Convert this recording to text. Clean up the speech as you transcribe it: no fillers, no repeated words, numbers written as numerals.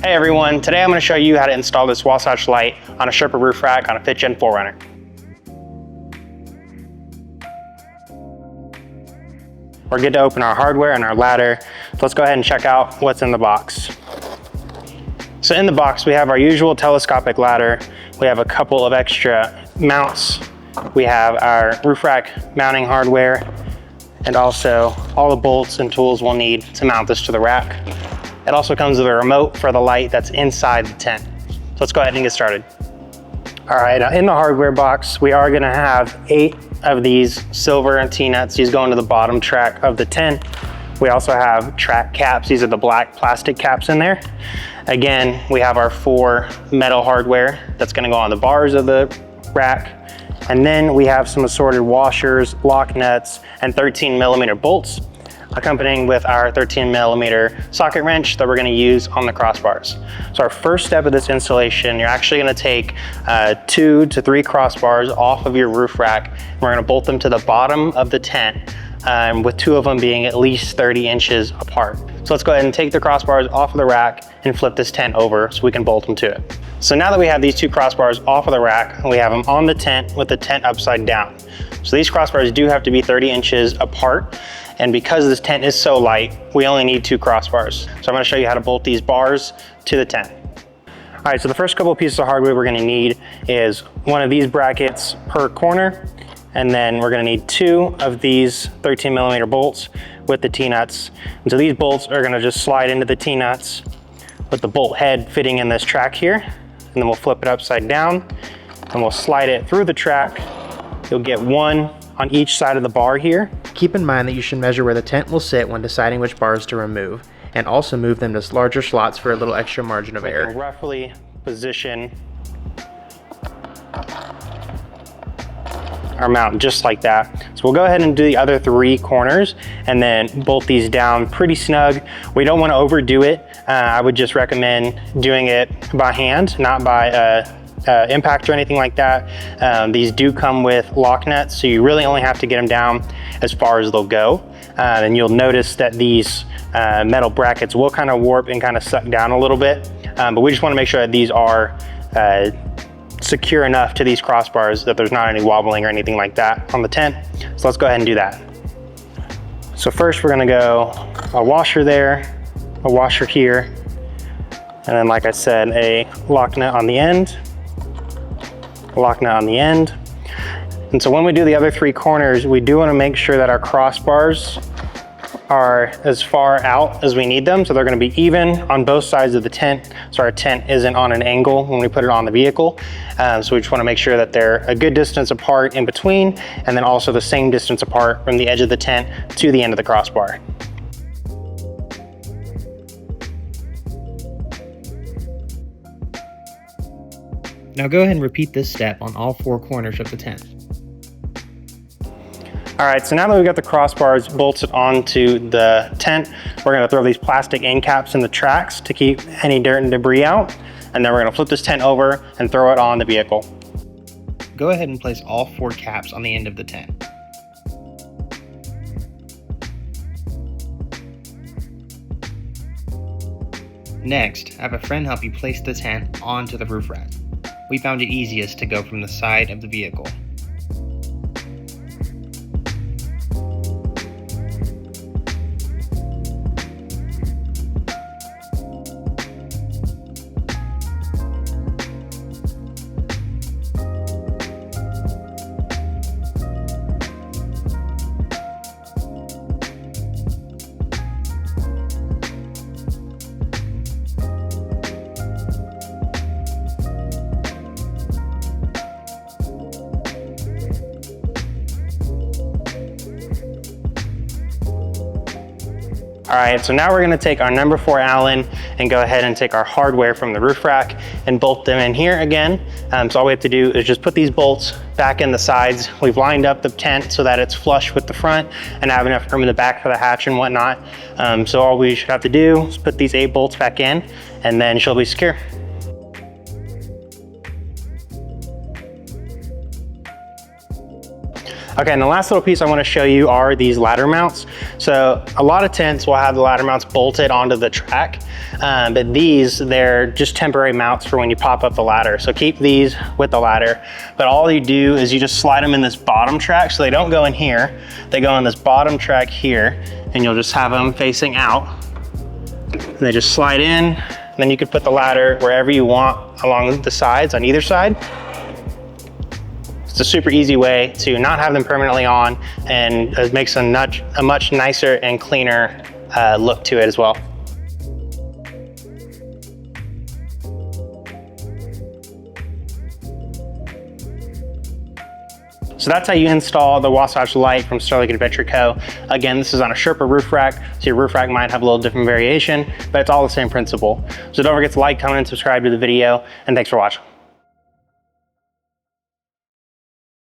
Hey everyone, today I'm going to show you how to install this Wasatch Lite on a Sherpa roof rack on a 5th Gen 4Runner. We're good to open our hardware and our ladder. So let's go ahead and check out what's in the box. So in the box we have our usual telescopic ladder. We have a couple of extra mounts. We have our roof rack mounting hardware and also all the bolts and tools we'll need to mount this to the rack. It also comes with a remote for the light that's inside the tent. So let's go ahead and get started. All right, in the hardware box, we are gonna have 8 of these silver T-nuts. These go into the bottom track of the tent. We also have track caps. These are the black plastic caps in there. Again, we have our 4 metal hardware that's gonna go on the bars of the rack. And then we have some assorted washers, lock nuts, and 13mm bolts, accompanying with our 13mm socket wrench that we're going to use on the crossbars. So our first step of this installation, you're actually going to take 2 to 3 crossbars off of your roof rack. And we're going to bolt them to the bottom of the tent, with 2 of them being at least 30 inches apart. So let's go ahead and take the crossbars off of the rack and flip this tent over so we can bolt them to it. So now that we have these 2 crossbars off of the rack, we have them on the tent with the tent upside down. So these crossbars do have to be 30 inches apart. And because this tent is so light, we only need 2 crossbars. So I'm gonna show you how to bolt these bars to the tent. All right, so the first couple of pieces of hardware we're gonna need is one of these brackets per corner, and then we're gonna need 2 of these 13mm bolts with the T-nuts. And so these bolts are gonna just slide into the T-nuts with the bolt head fitting in this track here. And then we'll flip it upside down and we'll slide it through the track. You'll get 1 on each side of the bar here. Keep in mind that you should measure where the tent will sit when deciding which bars to remove, and also move them to larger slots for a little extra margin of error. We'll roughly position our mount just like that. So we'll go ahead and do the other 3 corners and then bolt these down pretty snug. We don't want to overdo it. I would just recommend doing it by hand, not by impact or anything like that. These do come with lock nuts, so you really only have to get them down as far as they'll go. And you'll notice that these metal brackets will kind of warp and kind of suck down a little bit. But we just want to make sure that these are secure enough to these crossbars that there's not any wobbling or anything like that on the tent. So let's go ahead and do that. So first we're gonna go a washer there, a washer here, and then like I said, a lock nut on the end, a lock nut on the end. And so when we do the other 3 corners, we do wanna make sure that our crossbars are as far out as we need them. So they're gonna be even on both sides of the tent. So our tent isn't on an angle when we put it on the vehicle. So we just wanna make sure that they're a good distance apart in between, and then also the same distance apart from the edge of the tent to the end of the crossbar. Now go ahead and repeat this step on all 4 corners of the tent. All right, so now that we've got the crossbars bolted onto the tent, we're gonna throw these plastic end caps in the tracks to keep any dirt and debris out. And then we're gonna flip this tent over and throw it on the vehicle. Go ahead and place all 4 caps on the end of the tent. Next, have a friend help you place the tent onto the roof rack. We found it easiest to go from the side of the vehicle. All right, so now we're gonna take our number 4 Allen and go ahead and take our hardware from the roof rack and bolt them in here again. So all we have to do is just put these bolts back in the sides. We've lined up the tent so that it's flush with the front and have enough room in the back for the hatch and whatnot. So all we should have to do is put these 8 bolts back in and then she'll be secure. Okay, and the last little piece I want to show you are these ladder mounts. So a lot of tents will have the ladder mounts bolted onto the track, but they're just temporary mounts for when you pop up the ladder. So keep these with the ladder, but all you do is you just slide them in this bottom track, so they don't go in here, they go in this bottom track here, and you'll just have them facing out. And they just slide in, and then you could put the ladder wherever you want along the sides on either side. It's a super easy way to not have them permanently on, and it makes a much nicer and cleaner look to it as well. So that's how you install the Wasatch Lite from Sterling Adventure Co. Again, this is on a Sherpa roof rack, so your roof rack might have a little different variation, but it's all the same principle. So don't forget to like, comment, and subscribe to the video, and thanks for watching.